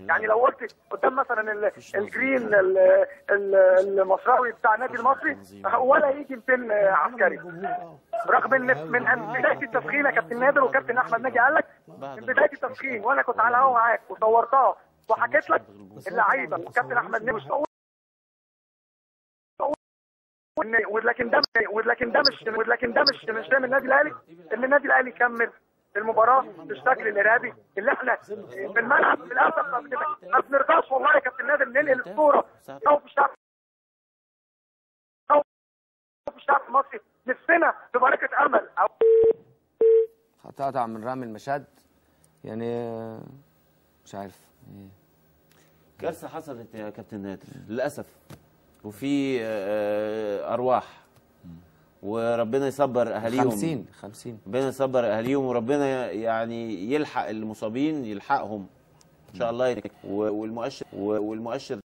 يعني لو قلت قدام مثلا الجرين المصراوي بتاع النادي المصري ولا يجي 200 عسكري، رغم ان من بدايه التسخين يا كابتن نادر وكابتن احمد ناجي قال لك من بدايه التسخين، وانا كنت على الهوا معاك وصورتها وحكيت لك اللعيبه وكابتن احمد ناجي ولكن ده مش من النادي الاهلي، ان النادي الاهلي يكمل المباراه بالشكل الارهابي اللي احنا في الملعب. للاسف ما بنرضاش والله يا كابتن نادر ننقل الصوره او في الشعب المصري نفسنا ببركه امل او هتقطع من رامي المشهد يعني مش عارف. كارثه حصلت يا كابتن نادر للاسف، وفي ارواح، وربنا يصبر اهاليهم. 50 ربنا يصبر اهاليهم، وربنا يعني يلحق المصابين، يلحقهم ان شاء الله. والمؤشر